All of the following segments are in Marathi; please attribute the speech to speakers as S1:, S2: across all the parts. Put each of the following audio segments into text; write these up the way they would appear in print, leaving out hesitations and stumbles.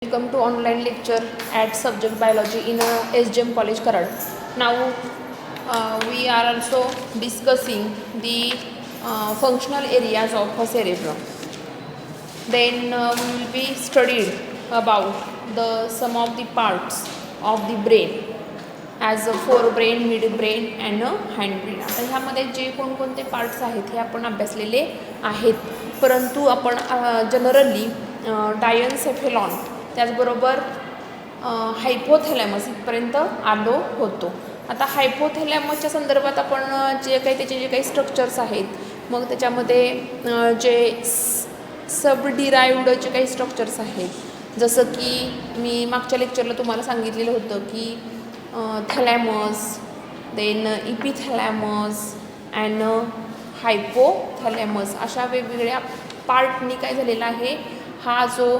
S1: Welcome to online lecture at subject biology in SGM College Karad. Now we are also discussing the functional areas of a cerebrum. Then we will be studied about the some of the parts of the brain as a forebrain, midbrain and hindbrain. आता ह्यामध्ये जे कोणकोणते पार्ट्स आहेत हे आपण अभ्यासलेले आहेत, परंतु आपण जनरली डायन्सेफेलॉन त्याचबरोबर हायपोथॅलॅमस इथपर्यंत आलो होतो. आता हायपोथॅलॅमसच्या संदर्भात आपण जे काही स्ट्रक्चर्स आहेत, मग त्याच्यामध्ये जे सब डिराइव्ड जे काही स्ट्रक्चर्स आहेत, जसं की मी मागच्या लेक्चरला तुम्हाला सांगितलेलं होतं की थॅलॅमस, देन इपिथॅलॅमस अँड हायपोथॅलॅमस अशा वेगवेगळ्या पार्टनी काय झालेला आहे, हा जो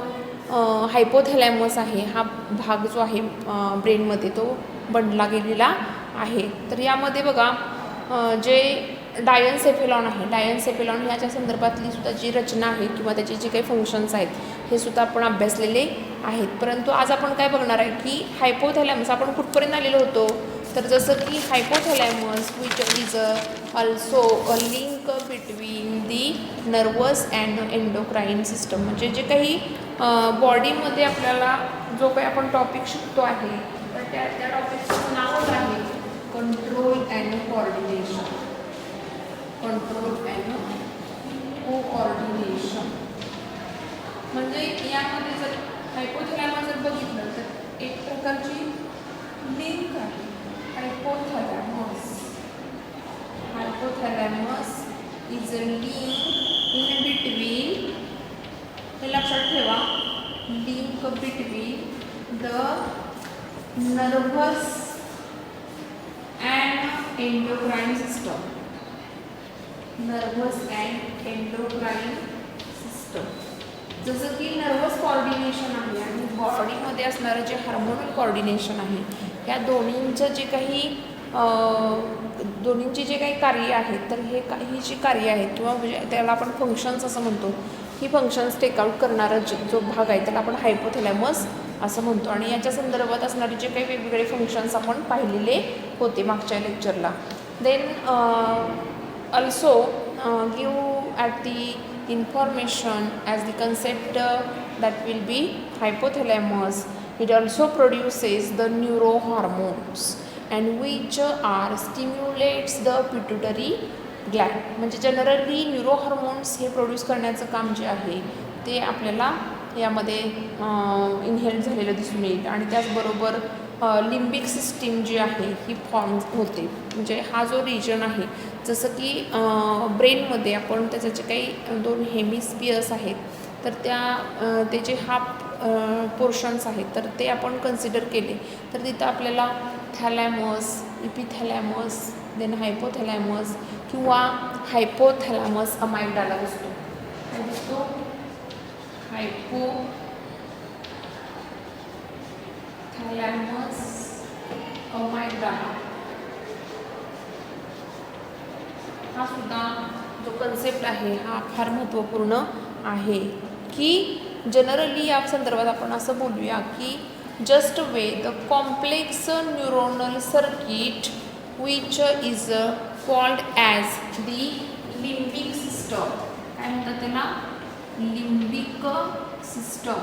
S1: हायपोथॅलॅमस आहे हा भाग जो आहे ब्रेनमध्ये तो बनला गेलेला आहे. तर यामध्ये बघा जे डायन्सेफेलॉन आहे, डायन्सेफेलॉन ह्याच्या संदर्भातली सुद्धा जी रचना आहे किंवा त्याचे जे काही फंक्शन्स आहेत हे सुद्धा आपण अभ्यासलेले आहेत. परंतु आज आपण काय बघणार आहे की हायपोथॅलॅमस आपण कुठपर्यंत आलेलो होतो, तर जसं की hypothalamus which is also a link between the nervous and endocrine system. म्हणजे जे काही बॉडीमध्ये आपल्याला जो काही आपण टॉपिक शिकतो आहे तर त्या टॉपिकचं नावच आहे control and coordination. Control and coordination म्हणजे यामध्ये जर हायपोथॅलॅमस जर बघितलं तर एक प्रकारची लिंक आहे. Hypothalamus is a link in between, हे लक्षात ठेवा, link between the nervous and endocrine system. Nervous and endocrine system जसं की नर्वस कोऑर्डिनेशन आहे आणि बॉडीमध्ये असणारं जे हार्मोनल कोऑर्डिनेशन आहे, ह्या दोन्हींचं जे काही दोन्हींची जे काही कार्य आहेत, तर ही जी कार्य आहेत किंवा म्हणजे त्याला आपण फंक्शन्स असं म्हणतो, ही फंक्शन्स टेकआउट करणारा जो भाग आहे त्याला आपण हायपोथॅलॅमस असं म्हणतो. आणि याच्या संदर्भात असणारे जे काही वेगवेगळे फंक्शन्स आपण पाहिलेले होते मागच्या लेक्चरला. Then also give at the information as the concept that will be hypothalamus. It also produces the neurohormones and which are stimulates the pituitary gland. म्हणजे जनरली न्यूरोहॉर्मोन्स हे प्रोड्यूस करण्याचं काम जे आहे ते आपल्याला यामध्ये इनहेल्ड झालेलं दिसून येईल. आणि त्याचबरोबर लिम्बिक सिस्टीम जी आहे ही फॉर्म होते. म्हणजे हा जो रिजन आहे, जसं की ब्रेनमध्ये आपण त्याचे जे काही दोन हेमिस्पियर्स आहेत, तर ते जे हाफ पोर्शन्स आहेत तर ते आपण कन्सिडर केले तर तिथं आपल्याला थॅलॅमस, इपिथॅलॅमस, देन हायपोथॅलॅमस किंवा हायपोथॅलॅमस अमायग्डाला दिसतो. काय दिसतो? हायपोथॅलॅमस अमायग्डाला. हा सुद्धा जो कन्सेप्ट आहे हा फार महत्त्वपूर्ण आहे की जनरली या संदर्भात आपण असं बोलूया की just way the complex neuronal circuit which is called as the limbic system. काय म्हणतात त्याला? Limbic system.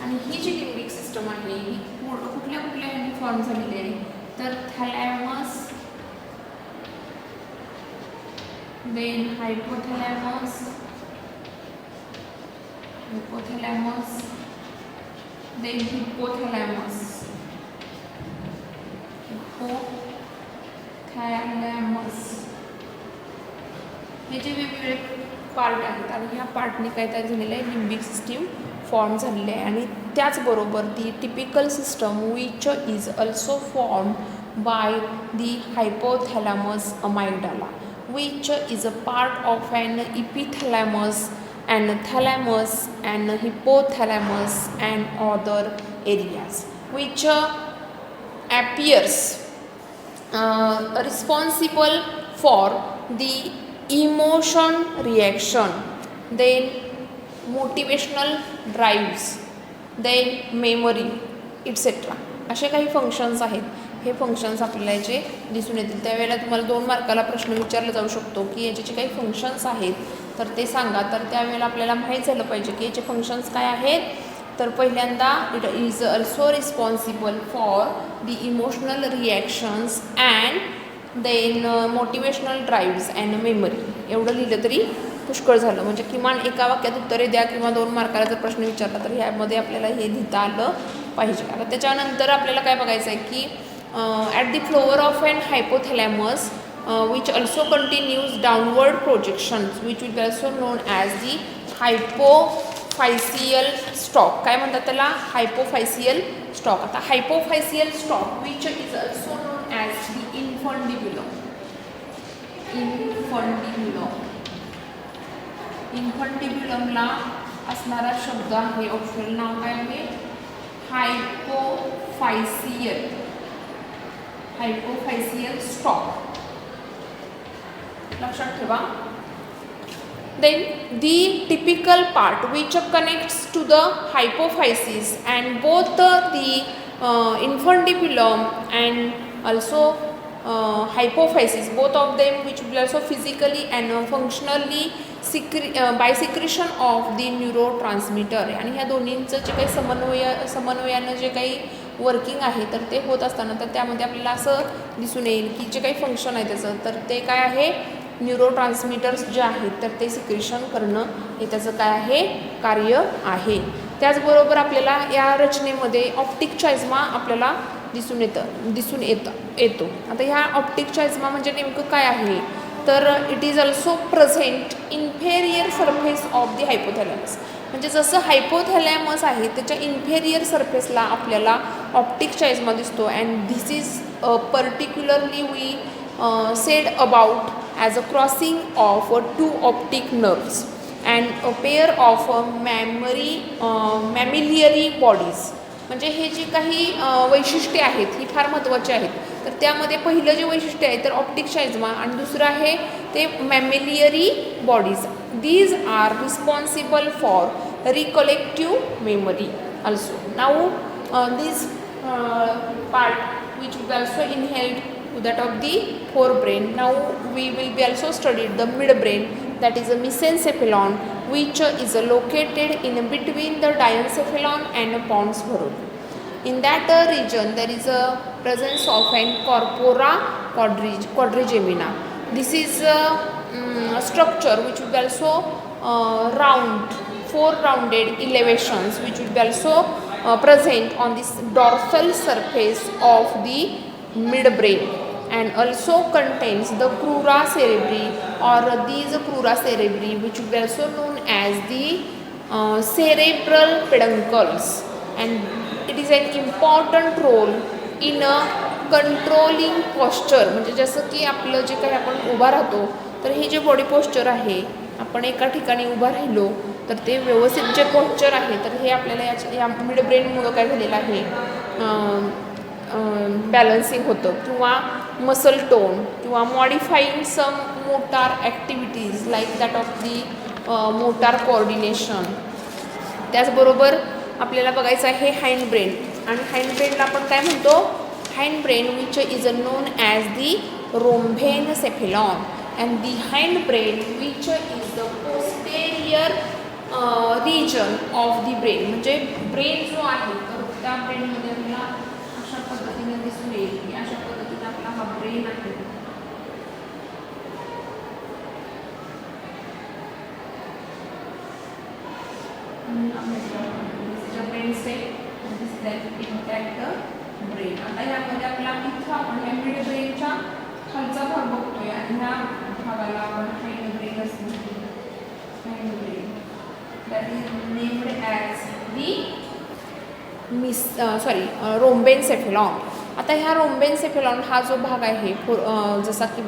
S1: आणि ही जी लिम्बिक सिस्टम आहे ही कुठल्या ह्यांनी फॉर्म झालेली आहे, तर थॅलॅमस, then hypothalamus, then hypothalamus. हे जे वेगवेगळे पार्ट आहेत आणि ह्या पार्टने काय तयार झालेलं आहे, लिम्बिक सिस्टीम फॉर्म झालेली आहे. आणि त्याचबरोबर the typical system which is also form by the hypothalamus amygdala which is a part of an epithalamus and thalamus and hypothalamus and other areas which appears responsible for the emotion reaction, then motivational drives, then memory etcetera, असे काही फंक्शन्स आहेत. हे फंक्शन्स आपल्याला याचे दिसून येतील. त्यावेळेला तुम्हाला 2 मार्काला प्रश्न विचारला जाऊ शकतो की याचे जे काही फंक्शन्स आहेत तर ते सांगा. तर त्यावेळेला आपल्याला माहीत झालं पाहिजे की याचे फंक्शन्स काय आहेत. तर पहिल्यांदा it is also responsible for the emotional reactions and then motivational drives and memory. एवढं लिहिलं तरी पुष्कळ झालं. म्हणजे किमान एका वाक्यात उत्तरे द्या किंवा 2 मार्काला जर प्रश्न विचारला तर ह्यामध्ये आपल्याला हे लिहिता आलं पाहिजे. आता त्याच्यानंतर आपल्याला काय बघायचं आहे की at the floor of and hypothalamus which also continues downward projections which will be also known as the hypophyseal stalk. काय म्हणतात त्याला? Hypophyseal stalk. आता hypophyseal stalk which is also known as the infundibulum. इन्फंटिब्युलमला असणारा शब्द आहे, ऑप्शनल नाव काय आहे? Hypophyseal stalk. लक्षात ठेवा. Then the typical part which connects to the hypophysis and both the infundibulum and also hypophysis, both of them which will also physically and functionally by secretion of the neurotransmitter. आणि ह्या दोन्हींचं जे काही समन्वयानं जे काही वर्किंग आहे तर ते होत असताना तर त्यामध्ये आपल्याला असं दिसून येईल की जे काही फंक्शन आहे त्याचं तर ते काय आहे? न्यूरोट्रान्समीटर्स जे आहेत तर ते सिक्रेशन करणं हे त्याचं काय आहे? कार्य आहे. त्याचबरोबर आपल्याला या रचनेमध्ये ऑप्टिक चायझमा आपल्याला दिसून येतो. आता ह्या ऑप्टिक चायझमा म्हणजे नेमकं काय आहे? तर it is also present inferior surface of the hypothalamus. म्हणजे जसं हायपोथॅलॅमस आहे त्याच्या इन्फेरियर सरफेसला आपल्याला ऑप्टिक चायझमा दिसतो. And this is particularly we said about as a crossing of 2 optic nerves and a pair of mammillary bodies. म्हणजे हे जे काही वैशिष्ट्ये आहेत ही फार महत्त्वाची आहेत. तर त्यामध्ये पहिलं जे वैशिष्ट्य आहे तर ऑप्टिक चायझमा आणि दुसरं आहे ते mammillary bodies. These are responsible for recollective memory also. Now this part which will also inhaled to that of the forebrain. Now we will be also studied the midbrain, that is a mesencephalon, which is located in between the diencephalon and pons varolii. In that region there is a presence of an corpora quadrigemina. This is a structure which will be also round, 4 rounded elevations which will be also present on this dorsal surface of the midbrain and also contains the crura cerebri or these crura cerebri which will be also known as the cerebral peduncles, and it is an important role in a controlling posture. म्हणजे जसं की आपलं जे काही आपण उभा राहतो तर हे जे बॉडी पोस्चर आहे आपण एका ठिकाणी उभा राहिलो तर ते व्यवस्थित जे पोस्चर आहे तर हे आपल्याला या मिडब्रेनमुळं काय झालेलं आहे बॅलन्सिंग होतं किंवा मसल टोन किंवा modifying some motor activities like that of the motor coordination. त्याचबरोबर आपल्याला बघायचं आहे हाइंड ब्रेन. आणि हाइंड ब्रेनला आपण काय म्हणतो? Hind brain which is known as the rhombencephalon and the hind brain which is the posterior region of the brain. म्हणजे ब्रेन जो आहे तर त्या ब्रेनमध्ये आपल्याला अशा पद्धतीने दिसून येईल की अशा पद्धतीने आपला हा ब्रेन आहे. ब्रेन. आता यामध्ये आपला इथं आपण या मिड ब्रेनच्या खालचा भाग बघतोय आणि ह्या भागाला आपण हाइंड ब्रेन असतो. Hind brain that is named as the rhombencephalon. आता ह्या रोम्बेनसेफेलॉन हा जो भाग आहे जसा की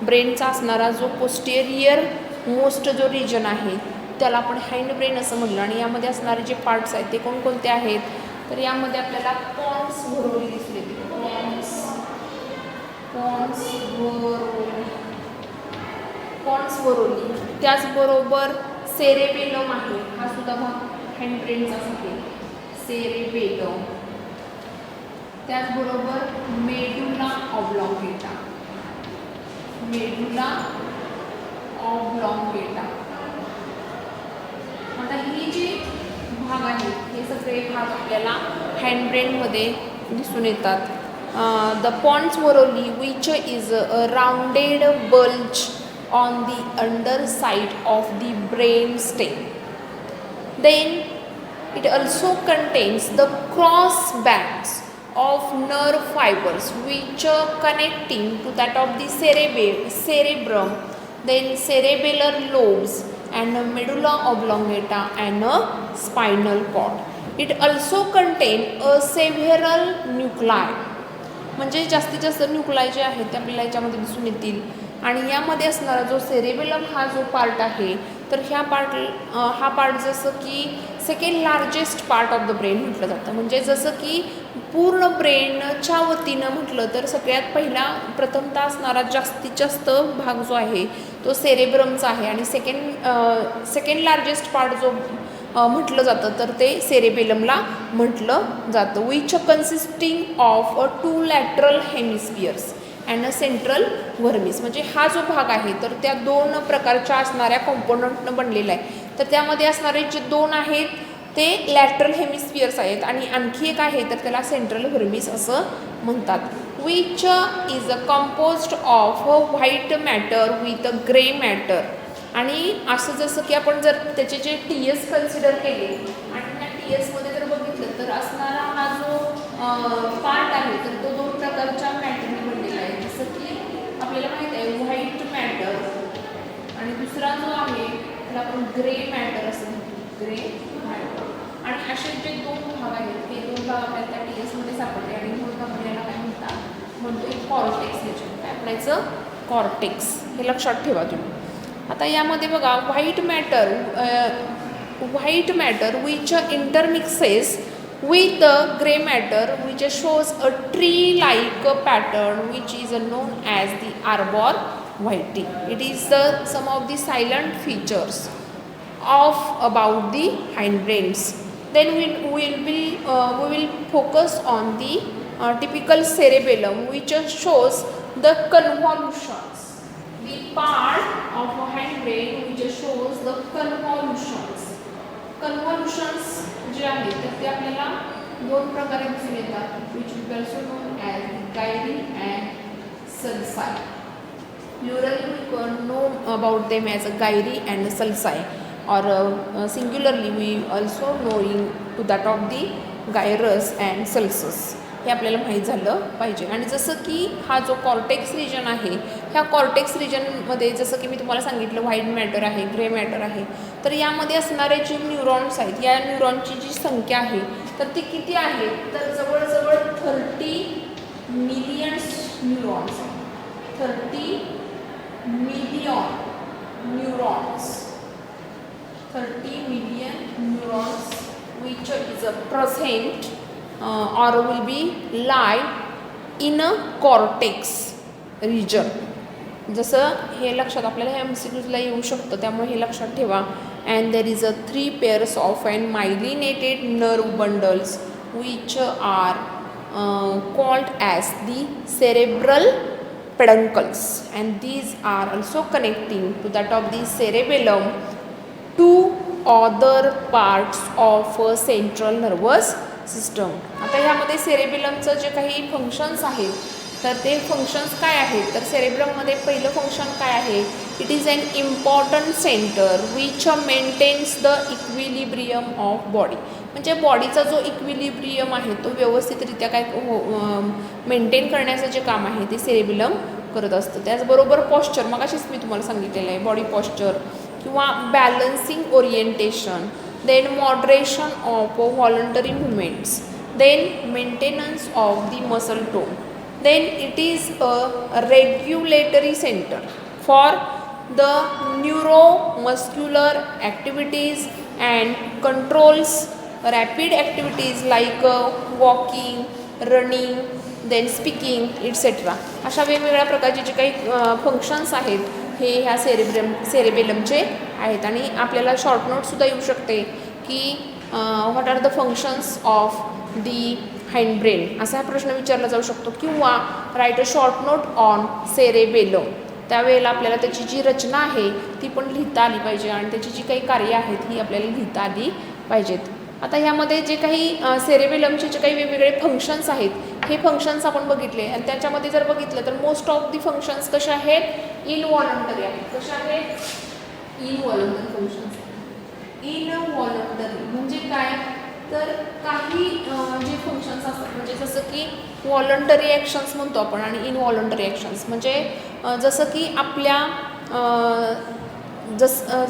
S1: ब्रेनचा असणारा जो पोस्टेरियर मोस्ट जो रिजन आहे त्याला आपण हाइंड ब्रेन असं म्हणलं. आणि यामध्ये असणारे जे पार्ट्स आहेत ते कोणकोणते आहेत तर यामध्ये आपल्याला पॉन्स व्हरोली दिसले. पॉन्स व्हरोली. त्याचबरोबर सेरेबेलम आहे हा सुद्धा भाग हँडब्रेनचा आहे सेरेबेलम, त्याचबरोबर मेडुला ऑब्लॉंगेटा, मेडुला ऑब्लॉंगेटा. आता ही जी भाग आहेत हे सगळे भाग आपल्याला हँडब्रेनमध्ये दिसून येतात. The pons varolii which is a rounded bulge on the underside of the brain stem. Then it also contains the cross bands of nerve fibers which are connecting to that of the cerebrum, then cerebellar lobes and medulla oblongata and a spinal cord. It also contains a several nuclei. म्हणजे जास्तीत जास्त न्यूक्लाई जे आहेत ते आपल्याला याच्यामध्ये दिसून येतील. आणि यामध्ये असणारा जो सेरेबेलम हा जो पार्ट आहे तर हा पार्ट जसं की second largest part of the brain म्हटलं जातं. म्हणजे जसं की पूर्ण ब्रेनच्या वतीनं म्हटलं तर सगळ्यात पहिला प्रथमतः असणारा जास्तीत जास्त भाग जो आहे तो सेरेब्रमचा आहे. आणि सेकंड लार्जेस्ट पार्ट जो म्हटलं जातं तर ते सेरेबेलमला म्हटलं जातं. Which consisting of a 2 lateral hemispheres and a central vermis. म्हणजे हा जो भाग आहे तर त्या 2 प्रकारच्या असणाऱ्या कॉम्पोनंटनं बनलेला आहे. तर त्यामध्ये असणारे जे 2 आहेत ते लॅटरल हेमिस्फियर्स आहेत आणि आणखी एक आहे तर त्याला सेंट्रल व्हर्मिस असं म्हणतात. Which is a composed of a white matter with a grey matter. आणि असं जसं की आपण जर त्याचे जे TS कन्सिडर केले आणि त्या TSमध्ये जर बघितलं तर असणारा हा जो पार्ट आहे तर तो 2 प्रकारच्या मॅटरने बनलेला आहे. जसं की आपल्याला माहीत आहे व्हाईट मॅटर आणि दुसरा जो आहे त्याला आपण ग्रे मॅटर असं म्हणतो, ग्रे मॅटर. आणि असे जे 2 भाग आहेत हे 2 भाग आपल्याला त्या TSमध्ये सापडले आणि म्हणून आपण याला काय म्हणतो एक कॉर्टेक्स. ह्याच्यात काय म्हणायचं कॉर्टेक्स, हे लक्षात ठेवा तुम्ही. आता यामध्ये बघा white matter which intermixes with the gray matter which shows a tree like pattern which is known as the arbor vitae. It is some of the silent features of about the hindbrains. Then we will focus on the typical cerebellum which shows the convolutions, the part of a hindbrain which shows the convolutions. जे आहेत तर ते आपल्याला 2 प्रकारे दिसून येतात. Which is also known as gyri and sulci. Plurally we know about them as a gyri and sulci और singularly we also knowing to that of the gyrus and sulcus. हे आपल्याला माहीत झालं पाहिजे. आणि जसं की हा जो कॉर्टेक्स रिजन आहे ह्या कॉर्टेक्स रिजनमध्ये जसं की मी तुम्हाला सांगितलं व्हाईट मॅटर आहे, ग्रे मॅटर आहे. तर यामध्ये असणारे जे न्यूरॉन्स आहेत या न्यूरॉनची जी संख्या आहे तर ती किती आहे तर जवळजवळ 30 मिलियन्स न्यूरॉन्स आहेत. 30 million neurons, 30 million neurons which is a present or will be lie in a cortex region. जसं हे लक्षात आपल्याला MCQला येऊ शकतं त्यामुळे हे लक्षात ठेवा. and there is a 3 pairs of an myelinated nerve bundles which are called as the cerebral peduncles and these are also connecting to that of the cerebellum to other parts of a central nervous system. आता ह्यामध्ये सेरेबेलमचं जे काही फंक्शन्स आहेत तर ते फंक्शन्स काय आहेत तर सेरेब्रममध्ये पहिलं फंक्शन काय आहे. It is an important center which maintains the equilibrium of body. म्हणजे बॉडीचा जो इक्विलिब्रियम आहे तो व्यवस्थितरित्या काय मेंटेन करण्याचं जे काम आहे ते सेरेबेलम करत असतं. त्याचबरोबर पॉश्चर मगाशीच मी तुम्हाला सांगितलेलं आहे बॉडी पॉश्चर किंवा balancing orientation, then moderation of voluntary movements, then maintenance of the muscle tone, then it is a regulatory center for the neuromuscular activities and controls rapid activities like walking, running, then speaking etc. अशा वेगवेगळ्या प्रकारचे जे काही फंक्शन्स आहेत हे ह्या सेरेबेलमचे आहेत. आणि आपल्याला शॉर्ट नोटसुद्धा येऊ शकते की what are the functions of the hind brain, असा हा प्रश्न विचारला जाऊ शकतो. किंवा write a short note on cerebellum, त्यावेळेला आपल्याला त्याची जी रचना आहे ती पण लिहिता आली पाहिजे आणि त्याची जी काही कार्य आहेत ही आपल्याला लिहिता आली पाहिजेत. आता ह्यामध्ये जे काही सेरेबेलमचे जे काही वेगवेगळे फंक्शन्स आहेत हे फंक्शन्स आपण बघितले आणि त्याच्यामध्ये जर बघितलं तर मोस्ट ऑफ दी फंक्शन्स कशा आहेत, इनव्हॉलंटरी आहेत. कशा आहेत, इनव्हॉलंटरी फंक्शन्स. इनव्हॉलंटरी म्हणजे काय, तर काही जे फंक्शन्स असतात म्हणजे जसं की व्हॉलंटरी ॲक्शन्स म्हणतो आपण आणि इनव्हॉलंटरी ॲक्शन्स म्हणजे जसं की आपल्या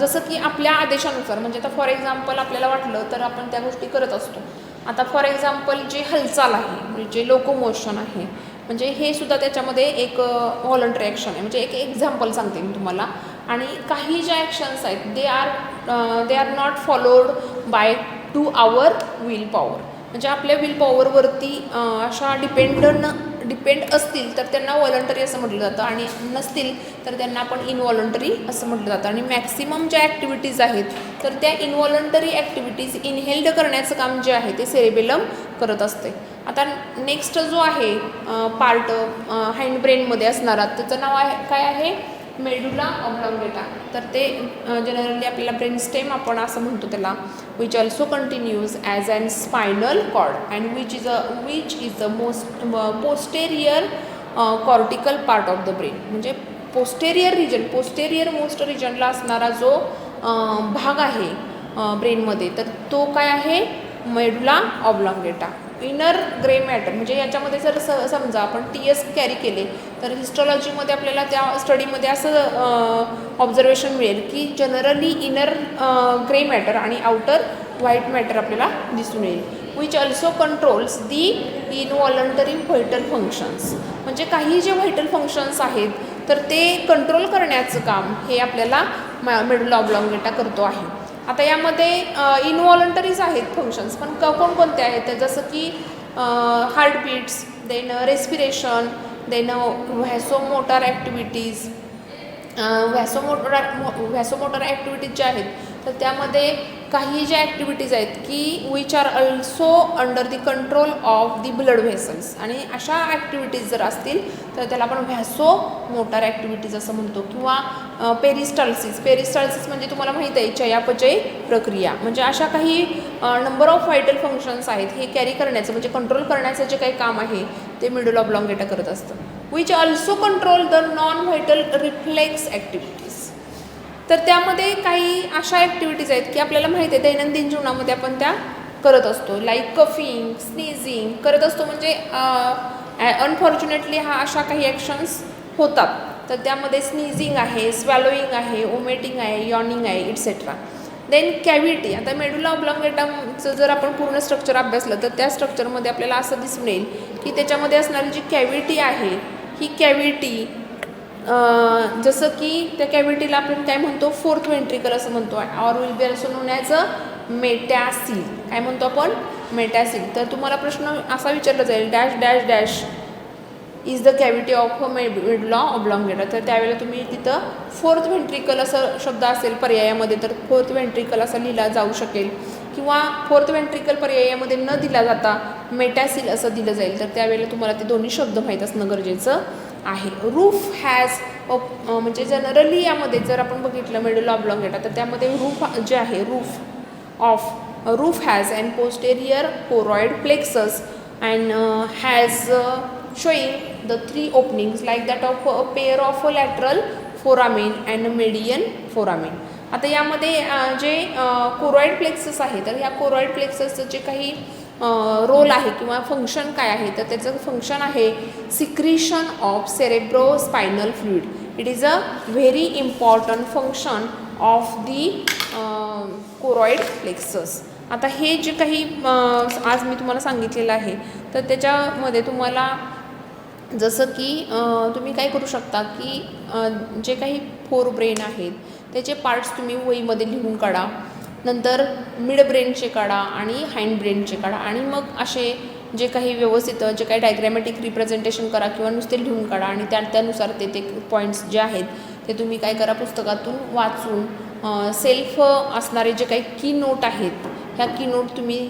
S1: जसं की आपल्या आदेशानुसार, म्हणजे आता फॉर एक्झाम्पल आपल्याला वाटलं तर आपण त्या गोष्टी करत असतो. आता फॉर एक्झाम्पल जे हालचाल आहे म्हणजे जे लोकोमोशन आहे म्हणजे हे सुद्धा त्याच्यामध्ये एक व्हॉलंटरी ॲक्शन आहे. म्हणजे एक एक्झाम्पल सांगते मी तुम्हाला. आणि काही ज्या ॲक्शन्स आहेत they are not followed by to our will power, म्हणजे आपल्या विल पॉवरवरती अशा डिपेंड असतील तर त्यांना व्हॉलंटरी असं म्हटलं जातं आणि नसतील तर त्यांना आपण इनव्हॉलंटरी असं म्हटलं जातं. आणि मॅक्सिमम ज्या ॲक्टिव्हिटीज आहेत तर त्या इनव्हॉलंटरी ॲक्टिव्हिटीज इनहेल्ड करण्याचं काम जे आहे ते सेरेबेलम करत असते. आता नेक्स्ट जो आहे पार्ट हाइंड ब्रेनमध्ये असणारा त्याचं नाव आहे काय आहे, मेडुला ऑब्लॉंगेटा. तर ते जनरली आपल्याला ब्रेन स्टेम आपण असं म्हणतो त्याला, which also continues as and spinal cord and which is the most posterior cortical part of the brain. म्हणजे पोस्टेरियर मोस्ट रिजनला असणारा जो भाग आहे ब्रेनमध्ये तर तो काय आहे, medulla oblongata. Inner grey matter म्हणजे याच्यामध्ये जर समजा आपण TS कॅरी केले तर हिस्टॉलॉजीमध्ये आपल्याला त्या स्टडीमध्ये असं ऑब्झर्वेशन मिळेल की जनरली इनर ग्रे मॅटर आणि आउटर व्हाईट मॅटर आपल्याला दिसून येईल. Which also controls the इनव्हॉलंटरी vital functions, म्हणजे काही जे व्हायटल फंक्शन्स आहेत तर ते कंट्रोल करण्याचं काम हे आपल्याला मेडुला ऑब्लॉंगेटा करतो आहे. आता यामध्ये इनव्हॉलंटरीज आहेत फंक्शन्स, पण कोणकोणते आहेत जसं की heartbeats, then respiration, then vasomotor activities. Vasomotor activities ज्या आहेत तर त्यामध्ये काही ज्या ॲक्टिव्हिटीज आहेत की which are also under the control of the blood vessels, आणि अशा ॲक्टिव्हिटीज जर असतील तर त्याला आपण व्हॅसोमोटर ॲक्टिव्हिटीज असं म्हणतो. किंवा पेरिस्टाल्सिस म्हणजे तुम्हाला माहीत आहे चयापचय प्रक्रिया. म्हणजे अशा काही नंबर ऑफ व्हायटल फंक्शन्स आहेत हे कॅरी करण्याचं म्हणजे कंट्रोल करण्याचं जे काही काम आहे ते मेडुला ऑब्लॉंगेटा करत असतं. Which also control the non vital reflex activities. तर त्यामध्ये काही अशा ॲक्टिव्हिटीज आहेत की आपल्याला माहिती आहे दैनंदिन जीवनामध्ये आपण त्या करत असतो, लाईक कफिंग, स्नीझिंग करत असतो. म्हणजे अनफॉर्च्युनेटली अशा काही ॲक्शन्स होतात. तर त्यामध्ये स्नीझिंग आहे, स्वॅलोईंग आहे, ओमेटिंग आहे, यॉर्निंग आहे, इट्सेट्रा. Then cavity. आता मेडुला ऑब्लॉंगेटाचं जर आपण पूर्ण स्ट्रक्चर अभ्यासलं तर त्या स्ट्रक्चरमध्ये आपल्याला असं दिसून येईल की त्याच्यामध्ये असणारी जी कॅव्हिटी आहे ही कॅव्हिटी जसं की त्या कॅव्हिटीला आपण काय म्हणतो, फोर्थ व्हेंट्रिकल असं म्हणतो, or will be also known as a metacoel. काय म्हणतो आपण, मेटॅसिल. तर तुम्हाला प्रश्न असा विचारला जाईल dash dash dash is the cavity of medulla oblongata. तर त्यावेळेला तुम्ही तिथं फोर्थ व्हेंट्रिकल असं शब्द असेल पर्यायामध्ये तर फोर्थ व्हेंट्रिकल असं लिहिला जाऊ शकेल. किंवा फोर्थ व्हेंट्रिकल पर्यायामध्ये न दिला जाता मेटॅसिल असं दिलं जाईल. तर त्यावेळेला तुम्हाला ते दोन्ही शब्द माहीत असणं गरजेचं आहे. रूफ हॅज म्हणजे जनरली यामध्ये जर आपण बघितलं मेडुला ऑब्लॉंगेटा तर त्यामध्ये रूफ जे आहे roof has and posterior choroid plexus and has showing the three openings like that of a pair of a lateral foramen and median foramen. आता यामध्ये जे कोरॉइड प्लेक्सस आहे तर ह्या कोरॉइड प्लेक्ससचं जे काही रोल आहे किंवा फंक्शन काय आहे तर त्याचं फंक्शन आहे secretion of cerebrospinal fluid. It is a very important function of the choroid plexus. आता हे जे काही आज मी तुम्हाला सांगितलेलं आहे तर त्याच्यामध्ये तुम्हाला जसं की तुम्ही काय करू शकता की जे काही फोर ब्रेन आहेत त्याचे पार्ट्स तुम्ही वहीमध्ये लिहून काढा. नंतर मिड ब्रेनचे काढा आणि हाइंड ब्रेनचे काढा आणि मग असे जे काही व्यवस्थित जे काही डायग्रॅमॅटिक रिप्रेझेंटेशन करा किंवा नुसते लिहून काढा आणि त्यानुसार ते पॉईंट्स जे आहेत ते तुम्ही काय करा पुस्तकातून वाचून सेल्फ असणारे जे काही की नोट आहेत ह्या कीनोट तुम्ही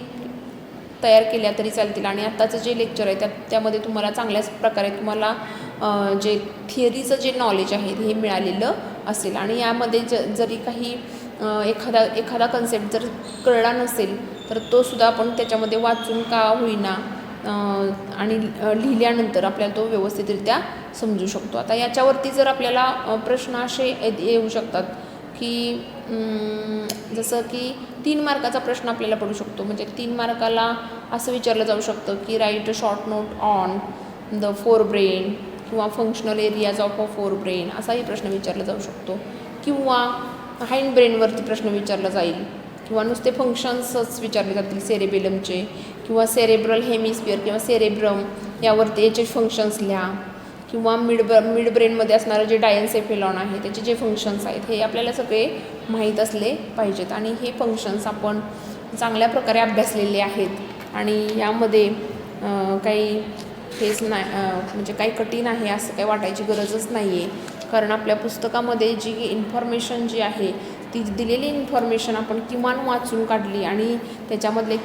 S1: तयार केल्या तरी चालतील. आणि आत्ताचं जे लेक्चर आहे त्यामध्ये तुम्हाला चांगल्याच प्रकारे तुम्हाला जे थिअरीचं जे नॉलेज आहे हे मिळालेलं असेल. आणि यामध्ये जरी काही एखादा कन्सेप्ट जर कळला नसेल तर तो सुद्धा आपण त्याच्यामध्ये वाचून का होईना आणि लिहिल्यानंतर आपल्याला तो व्यवस्थितरित्या समजू शकतो. आता याच्यावरती जर आपल्याला प्रश्न असे येऊ शकतात की जसं की 3 मार्काचा प्रश्न आपल्याला पडू शकतो. म्हणजे 3 मार्काला असं विचारलं जाऊ शकतं की write a short note on the forebrain किंवा functional areas of a forebrain असाही प्रश्न विचारला जाऊ शकतो. किंवा हाइंड ब्रेनवरती प्रश्न विचारला जाईल किंवा नुसते फंक्शन्सच विचारले जातील सेरेबेलमचे किंवा सेरेब्रल हेमिस्फिअर किंवा सेरेब्रम यावरती याचे फंक्शन्स लिहा. किंवा मिड ब्रेनमध्ये असणारं जे डायन्सेफेलॉन आहे त्याचे जे फंक्शन्स आहेत हे आपल्याला सगळे माहीत असले पाहिजेत. आणि हे फंक्शन्स आपण चांगल्या प्रकारे अभ्यासलेले आहेत आणि यामध्ये काही हेच नाही म्हणजे काही कठीण आहे असं काही वाटायची गरजच नाही आहे. कारण आपल्या पुस्तकामध्ये जी इन्फॉर्मेशन जी आहे ती दिलेली इन्फॉर्मेशन आपण किमान वाचून काढली आणि त्याच्यामधले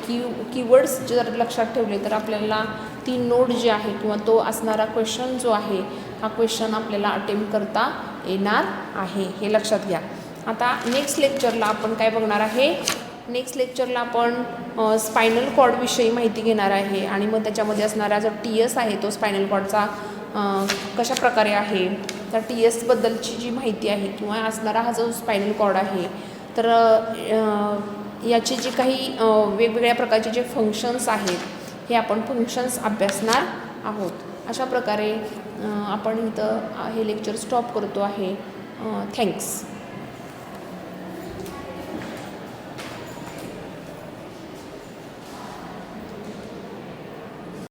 S1: कीवर्ड्स जर लक्षात ठेवले तर आपल्याला ती नोट जी आहे किंवा तो असणारा क्वेश्चन जो आहे हा क्वेश्चन आपल्याला अटेम्प्ट करता येणार आहे हे लक्षात घ्या. आता नेक्स्ट लेक्चरला आपण काय बघणार आहे, नेक्स्ट लेक्चरला आपण स्पायनल कॉर्डविषयी माहिती घेणार आहे. आणि मग त्याच्यामध्ये असणारा जो TS आहे तो स्पायनल कॉर्डचा कशा प्रकारे आहे त्या TSबद्दलची जी माहिती आहे किंवा असणारा हा जो स्पायनल कॉर्ड आहे तर याचे जे काही वेगवेगळ्या प्रकारचे जे फंक्शन्स आहेत हे आपण फंक्शन्स अभ्यासणार आहोत. अशा प्रकारे आपण इथं हे लेक्चर स्टॉप करतो आहे. थँक्स.